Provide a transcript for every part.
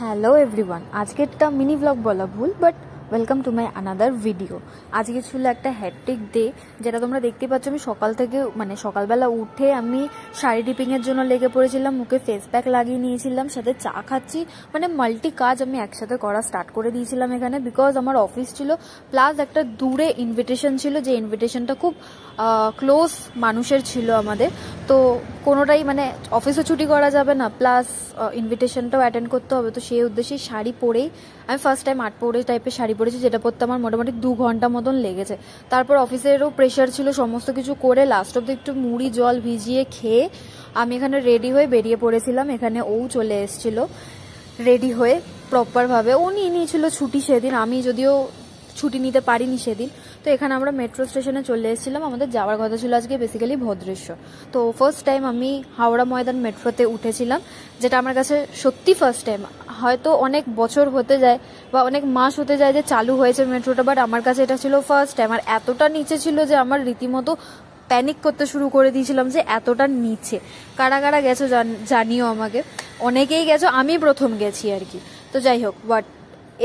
Hello everyone, আজকেরটা mini blog বলা ভুল, but welcome to my another video. আজকে ছিল একটা হ্যাট্রিক ডে, যেটা তোমরা দেখতে পাচ্ছ। আমি সকাল থেকে সকালবেলা উঠে আমি শাড়ি ডিপিংয়ের জন্য লেগে পড়েছিলাম, মুখে ফেস প্যাক লাগিয়ে নিয়েছিলাম, সাথে চা খাচ্ছি। মাল্টি কাজ আমি একসাথে করা স্টার্ট করে দিয়েছিলাম এখানে, বিকজ আমার অফিস ছিল প্লাস একটা দূরে ইনভিটেশন ছিল, যে ইনভিটেশনটা খুব ক্লোজ মানুষের ছিল আমাদের। তো কোনোটাই অফিসও ছুটি করা যাবে না, প্লাস ইনভিটেশনটাও অ্যাটেন্ড করতে হবে। তো সেই উদ্দেশ্যে শাড়ি পরেই আমি ফার্স্ট টাইম 8 পরে টাইপের শাড়ি পরেছি, যেটা পরতে আমার মোটামুটি 2 ঘন্টা মতন লেগেছে। তারপর অফিসেরও প্রেশার ছিল, সমস্ত কিছু করে লাস্ট অব্দি একটু মুড়ি জল ভিজিয়ে খেয়ে আমি এখানে রেডি হয়ে বেরিয়ে পড়েছিলাম। এখানে ও চলে এসেছিল রেডি হয়ে প্রপারভাবে। ও নিয়ে নিয়েছিল ছুটি সেদিন, আমি যদিও ছুটি নিতে পারিনি সেদিন। তো এখানে আমরা মেট্রো স্টেশনে চলে এসেছিলাম। আমাদের যাওয়ার কথা ছিল আজকে বেসিক্যালি ভদ্রেশ্বর। তো ফার্স্ট টাইম আমি হাওড়া ময়দান মেট্রোতে উঠেছিলাম, যেটা আমার কাছে সত্যি ফার্স্ট টাইম। হয়তো অনেক বছর হতে যায় বা অনেক মাস হতে যায় যে চালু হয়েছে মেট্রোটা, বাট আমার কাছে এটা ছিল ফার্স্ট টাইম। আর এতটা নিচে ছিল যে আমার রীতিমতো প্যানিক করতে শুরু করে দিয়েছিলাম যে এতটা নিচে। কারা কারা গেছো জানিও আমাকে, অনেকেই গেছো, আমি প্রথম গেছি আর কি। তো যাই হোক, বাট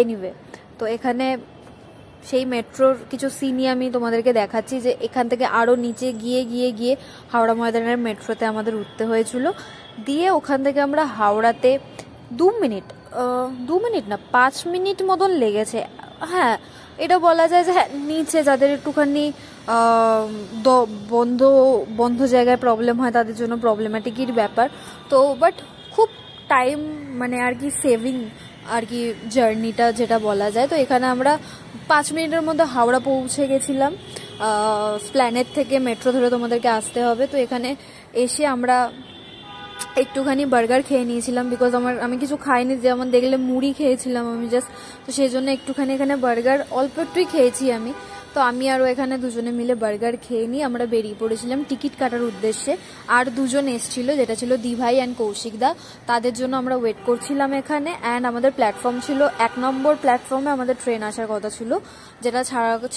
এনিওয়ে, তো এখানে সেই মেট্রোর কিছু সিনই আমি তোমাদেরকে দেখাচ্ছি, যে এখান থেকে আরও নিচে গিয়ে গিয়ে গিয়ে হাওড়া ময়দানের মেট্রোতে আমাদের উঠতে হয়েছিল। দিয়ে ওখান থেকে আমরা হাওড়াতে 2 মিনিট না 5 মিনিট মতন লেগেছে। হ্যাঁ, এটা বলা যায় যে হ্যাঁ, নিচে যাদের একটুখানি বন্ধ বন্ধ জায়গায় প্রবলেম হয় তাদের জন্য প্রবলেম্যাটিকই ব্যাপার। তো বাট খুব টাইম আর কি সেভিং আর কি জার্নিটা যেটা বলা যায়। তো এখানে আমরা 5 মিনিটের মধ্যে হাওড়া পৌঁছে গেছিলাম। স্প্ল্যানেড থেকে মেট্রো ধরে তোমাদেরকে আসতে হবে। তো এখানে এসে আমরা একটুখানি বার্গার খেয়ে নিয়েছিলাম, বিকজ আমি কিছু খাইনি, যেমন দেখলে মুড়ি খেয়েছিলাম আমি জাস্ট। তো সেই জন্য একটুখানি এখানে বার্গার অল্প একটুই খেয়েছি আমি। তো আমি আরও এখানে দুজনে মিলে বার্গার খেয়ে নিয়ে আমরা বেরিয়ে পড়েছিলাম টিকিট কাটার উদ্দেশ্যে। আর দুজন এসছিল, যেটা ছিল দিভাই অ্যান্ড কৌশিক দা। তাদের জন্য আমরা ওয়েট করছিলাম এখানে। অ্যান্ড আমাদের প্ল্যাটফর্ম ছিল 1 নম্বর প্ল্যাটফর্মে আমাদের ট্রেন আসার কথা ছিল, যেটা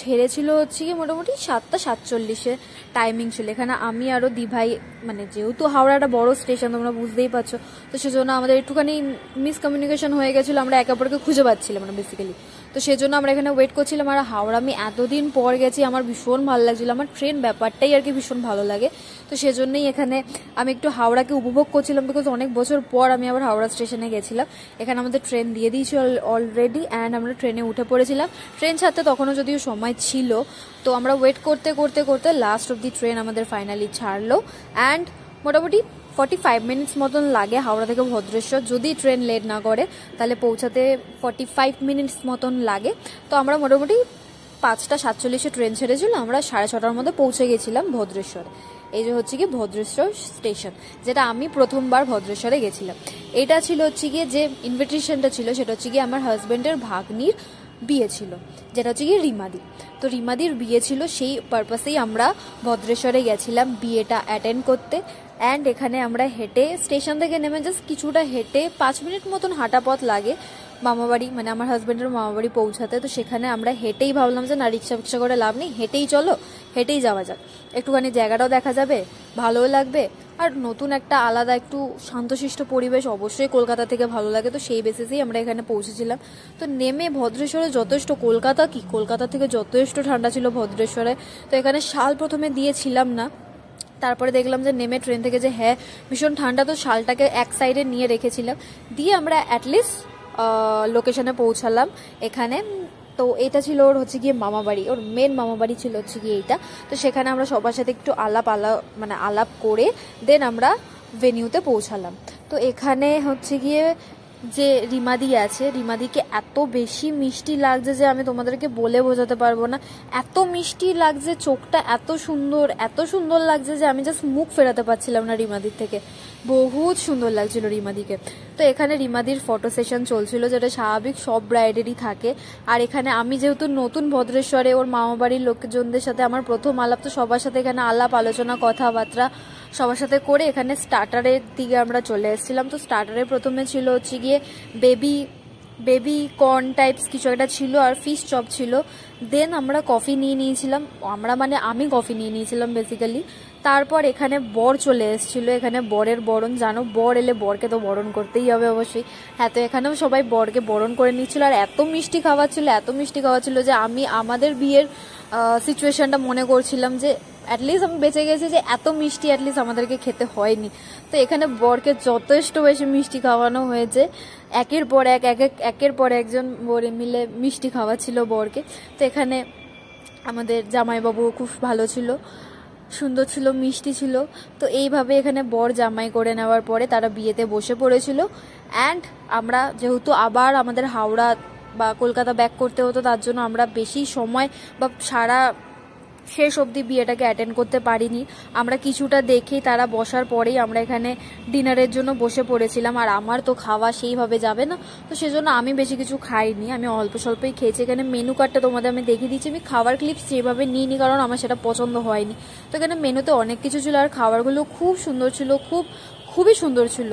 ছেড়েছিল হচ্ছে কি মোটামুটি 7টা 47-এ টাইমিং ছিল। এখানে আমি আরও দিভাই, যেহেতু হাওড়া একটা বড় স্টেশন তোমরা বুঝতেই পারছো, তো সেজন্য আমাদের একটুখানি মিসকমিউনিকেশন হয়ে গেছিলো, আমরা একে অপরকে খুঁজে পাচ্ছিলাম না বেসিক্যালি। তো সেজন্য আমরা এখানে ওয়েট করছিলাম। আর হাওড়া আমি এতদিন পর গেছি, আমার ভীষণ ভালো লাগছিল। আমার ট্রেন ব্যাপারটাই আর কি ভীষণ ভালো লাগে। তো সেজন্যই এখানে আমি একটু হাওড়াকে উপভোগ করছিলাম, বিকজ অনেক বছর পর আমি আবার হাওড়া স্টেশনে গেছিলাম। এখানে আমাদের ট্রেন দিয়ে দিয়েছি অলরেডি, অ্যান্ড আমরা ট্রেনে উঠে পড়েছিলাম। ট্রেন ছাড়তে তখনও যদিও সময় ছিল, তো আমরা ওয়েট করতে করতে করতে লাস্ট অব দি ট্রেন আমাদের ফাইনালি ছাড়লো। অ্যান্ড মোটামুটি 45 মিনিটস মতন লাগে হাওড়া থেকে ভদ্রেশ্বর, যদি ট্রেন লেট না করে তাহলে পৌঁছাতে 45 মিনিটস মতন লাগে। তো আমরা মোটামুটি 5টা 47-এ ট্রেন ছেড়েছিল, আমরা 6:30টার মধ্যে পৌঁছে গেছিলাম ভদ্রেশ্বর। এই যে হচ্ছে কি ভদ্রেশ্বর স্টেশন, যেটা আমি প্রথমবার ভদ্রেশ্বরে গেছিলাম। এটা ছিল হচ্ছে গিয়ে যে ইনভিটেশনটা ছিল, সেটা হচ্ছে গিয়ে আমার হাজব্যান্ডের ভাগ্নির বিয়ে ছিল, যেটা হচ্ছে গিয়ে রিমাদি। তো রিমাদির বিয়ে ছিল, সেই পারপাসেই আমরা ভদ্রেশ্বরে গেছিলাম বিয়েটা অ্যাটেন্ড করতে। অ্যান্ড এখানে আমরা হেঁটে স্টেশন থেকে নেমে জাস্ট কিছুটা হেঁটে 5 মিনিট মতন হাঁটা পথ লাগে মামাবাড়ি, আমার হাজব্যান্ডের মামাবাড়ি পৌঁছাতে। তো সেখানে আমরা হেঁটেই ভাবলাম যে না, রিক্সা ফিক্সা করে লাভ নেই, হেঁটেই চলো, হেঁটেই যাওয়া যাক, একটুখানি জায়গাটাও দেখা যাবে, ভালোও লাগবে। আর নতুন একটা আলাদা একটু শান্তশিষ্ট পরিবেশ অবশ্যই কলকাতা থেকে ভালো লাগে। তো সেই বেসিসেই আমরা এখানে পৌঁছেছিলাম। তো নেমে ভদ্রেশ্বরে যথেষ্ট, কলকাতা থেকে যথেষ্ট ঠান্ডা ছিল ভদ্রেশ্বরে। তো এখানে শাল প্রথমে দিয়েছিলাম না, তারপরে দেখলাম যে নেমে ট্রেন থেকে যে হ্যাঁ ভীষণ ঠান্ডা, তো শালটাকে এক সাইডে নিয়ে রেখেছিলাম। দিয়ে আমরা অ্যাটলিস্ট লোকেশনে পৌঁছালাম এখানে। তো এটা ছিল ওর হচ্ছে গিয়ে মামাবাড়ি, ওর মেন মামাবাড়ি ছিল হচ্ছে গিয়ে এইটা। তো সেখানে আমরা সবার সাথে একটু আলাপ করে দেন আমরা ভেনিউতে পৌঁছালাম। তো এখানে হচ্ছে গিয়ে যে রিমাদি আছে, রিমাদিকে এত বেশি মিষ্টি লাগছে যে আমি তোমাদেরকে বলে বোঝাতে পারবো না। এত মিষ্টি লাগছে, চোখটা এত সুন্দর লাগছে যে আমি জাস্ট মুখ ফেরাতে পারছিলাম না রিমাদির থেকে। বহুত সুন্দর লাগছিল রিমাদিকে। তো এখানে রিমাদির ফটো সেশন চলছিল, যেটা স্বাভাবিক সব ব্রাইডেরই থাকে। আর এখানে আমি যেহেতু নতুন ভদ্রেশ্বরে, ওর মামাবাড়ির লোকজনদের সাথে আমার প্রথম আলাপ, তো সবার সাথে এখানে আলাপ আলোচনা কথাবার্তা সবার সাথে করে এখানে স্টার্টারের দিকে আমরা চলে এসেছিলাম। তো স্টার্টারে প্রথমে ছিল হচ্ছে গিয়ে বেবি বেবি কর্ন টাইপস কিছু একটা ছিল আর ফিশ চপ ছিল। দেন আমরা কফি নিয়ে নিয়েছিলাম, আমরা মানে আমি কফি নিয়ে নিয়েছিলাম বেসিক্যালি। তারপর এখানে বর চলে এসেছিল, এখানে বরের বরণ, জানো বর এলে বরকে তো বরণ করতেই হবে অবশ্যই। হ্যাঁ, তো এখানেও সবাই বরকে বরণ করে নিচ্ছিল আর এত মিষ্টি খাওয়াচ্ছিল, এত মিষ্টি খাওয়াচ্ছিল যে আমি আমাদের বিয়ের সিচুয়েশনটা মনে করছিলাম যে অ্যাটলিস্ট আমি বেঁচে গেছি, যে এত মিষ্টি অ্যাটলিস্ট আমাদেরকে খেতে হয়নি। তো এখানে বরকে যথেষ্ট বেশি মিষ্টি খাওয়ানো হয়েছে, একের পর একজন বরে মিলে মিষ্টি খাওয়াচ্ছিল বরকে। তো এখানে আমাদের জামাইবাবু খুব ভালো ছিল, সুন্দর ছিল, মিষ্টি ছিল। তো এইভাবে এখানে বর জামাই করে নেওয়ার পরে তারা বিয়েতে বসে পড়েছিল। অ্যান্ড আমরা যেহেতু আবার আমাদের হাওড়া বা কলকাতা ব্যাক করতে হতো, তার জন্য আমরা বেশি সময় বা সারা শেষ অবধি বিয়েটাকে অ্যাটেন্ড করতে পারিনি। আমরা কিছুটা দেখেই তারা বসার পরেই আমরা এখানে ডিনারের জন্য বসে পড়েছিলাম। আর আমার তো খাওয়া সেইভাবে যাবে না, তো সেজন্য আমি বেশি কিছু খাইনি, আমি অল্প স্বল্পই খেয়েছি। এখানে মেনু কার্ডটা তোমাদের আমি দেখিয়ে দিচ্ছি, আমি খাবার ক্লিপস যেভাবে নিইনি কারণ আমার সেটা পছন্দ হয়নি। তো এখানে মেনুতে অনেক কিছু ছিল আর খাবারগুলো খুব সুন্দর ছিল, খুবই সুন্দর ছিল।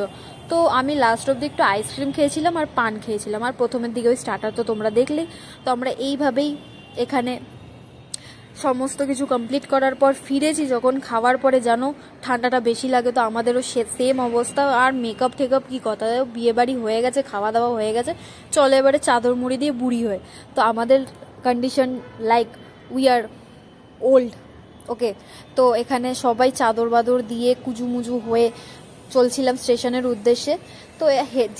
তো আমি লাস্ট অবধি একটু আইসক্রিম খেয়েছিলাম আর পান খেয়েছিলাম, আর প্রথমের দিকে ওই স্টার্টার তো তোমরা দেখলেই। তো আমরা এইভাবেই এখানে সমস্ত কিছু কমপ্লিট করার পর ফিরেছি। যখন খাওয়ার পরে জানো ঠান্ডাটা বেশি লাগে, তো আমাদেরও সেম অবস্থা। আর মেকআপ টেকআপ কি কথা, বিয়ে বাড়ি হয়ে গেছে, খাওয়া দাওয়া হয়ে গেছে, চলে এবারে চাদর মুড়ি দিয়ে বুড়ি হয়ে। তো আমাদের condition like we are old, okay. তো এখানে সবাই চাদর বাদর দিয়ে কুজুমুজু হয়ে চলছিলাম স্টেশনের উদ্দেশ্যে। তো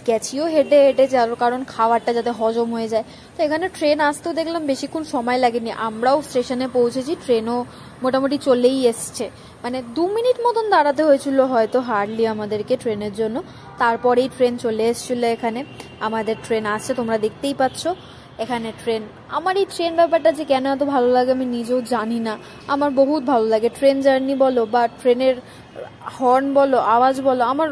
গেছিও হেঁটে হেঁটে, যার কারণ খাবারটা যাতে হজম হয়ে যায়। তো এখানে ট্রেন আসতেও দেখলাম বেশিক্ষণ সময় লাগেনি, আমরাও স্টেশনে পৌঁছেছি, ট্রেনও মোটামুটি চলেই এসছে। মানে 2 মিনিট মতন দাঁড়াতে হয়েছিল হয়তো হার্ডলি আমাদেরকে ট্রেনের জন্য, তারপরেই ট্রেন চলে এসেছিলো। এখানে আমাদের ট্রেন আসছে, তোমরা দেখতেই পাচ্ছ এখানে ট্রেন। আমার এই ট্রেন ব্যাপারটা যে কেন এত ভালো লাগে আমি নিজেও জানি না, আমার বহুত ভালো লাগে ট্রেন জার্নি বলো বা ট্রেনের হর্ন বলো, আওয়াজ বলো, আমার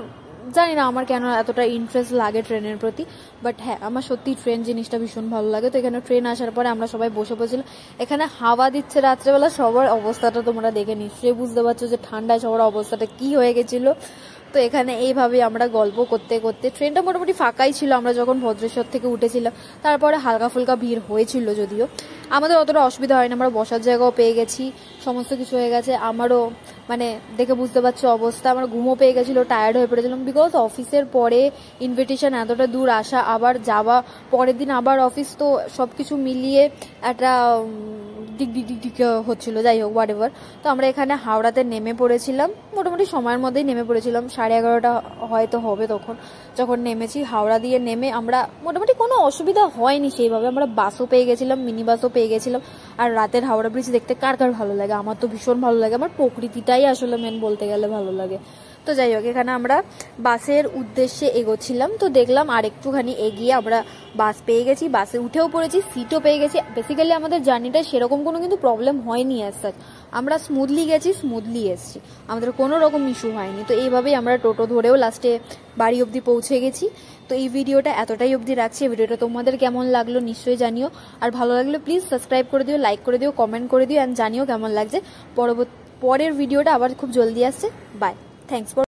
জানি না আমার কেন এতটা ইন্টারেস্ট লাগে ট্রেনের প্রতি। বাট হ্যাঁ, আমার সত্যি ট্রেন জিনিসটা ভীষণ ভালো লাগে। তো এখানে ট্রেন আসার পরে আমরা সবাই বসে পড়েছিলাম, এখানে হাওয়া দিচ্ছে রাত্রেবেলা, সবার অবস্থাটা তোমরা দেখে নিশ্চয়ই বুঝতে পারছো যে ঠান্ডায় সবার অবস্থাটা কি হয়ে গেছিলো। তো এখানে এইভাবে আমরা গল্প করতে করতে, ট্রেনটা মোটামুটি ফাঁকাই ছিল আমরা যখন ভদ্রেশ্বর থেকে উঠেছিলাম, তারপরে হালকা ফুলকা ভিড় হয়েছিল যদিও, আমাদের অতটা অসুবিধা হয়নি, আমরা বসার জায়গাও পেয়ে গেছি, সমস্ত কিছু হয়ে গেছে। আমারও মানে দেখে বুঝতে পারছো অবস্থা, আমার ঘুমও পেয়ে গেছিলো, টায়ার্ড হয়ে পড়েছিলাম, বিকজ অফিসের পরে ইনভিটেশন এতটা দূর আসা, আবার যাওয়া, পরের দিন আবার অফিস, তো সব কিছু মিলিয়ে একটা দিক হচ্ছিল। যাই হোক, হোয়াট এভার। তো আমরা এখানে হাওড়াতে নেমে পড়েছিলাম, মোটামুটি সময়ের মধ্যেই নেমে পড়েছিলাম, 11:30 হয়তো হবে তখন যখন নেমেছি। হাওড়া দিয়ে নেমে আমরা মোটামুটি কোনো অসুবিধা হয়নি সেইভাবে, আমরা বাসও পেয়ে গেছিলাম, মিনি বাসও পেয়ে গেছিলাম। আর রাতের হাওড়া ব্রিজ দেখতে কার কার ভালো লাগে, আমার তো ভীষণ ভালো লাগে, আমার প্রকৃতিটাই আসলে মেন বলতে গেলে ভালো লাগে। তো যাই হোক, এখানে আমরা বাসের উদ্দেশ্যে এগোচ্ছিলাম, তো দেখলাম আর একটুখানি এগিয়ে আমরা বাস পেয়ে গেছি, বাসে উঠেও পড়েছি, সিটও পেয়ে গেছি। বেসিক্যালি আমাদের জার্নিটা সেরকম কোনো কিন্তু প্রবলেম হয়নি অ্যাজ সাচ, আমরা স্মুথলি গেছি, স্মুথলি এসেছি, আমাদের কোনো রকম ইস্যু হয়নি। তো এইভাবেই আমরা টোটো ধরেও লাস্টে বাড়ি অবধি পৌঁছে গেছি। তো এই ভিডিওটা এতটাই অবধি রাখছি, ভিডিওটা তোমাদের কেমন লাগলো নিশ্চয়ই জানিও, আর ভালো লাগলে প্লিজ সাবস্ক্রাইব করে দিও, লাইক করে দিও, কমেন্ট করে দিও, অ্যান্ড জানিও কেমন লাগছে। পরের ভিডিওটা আবার খুব জলদি আসছে। By, thanks for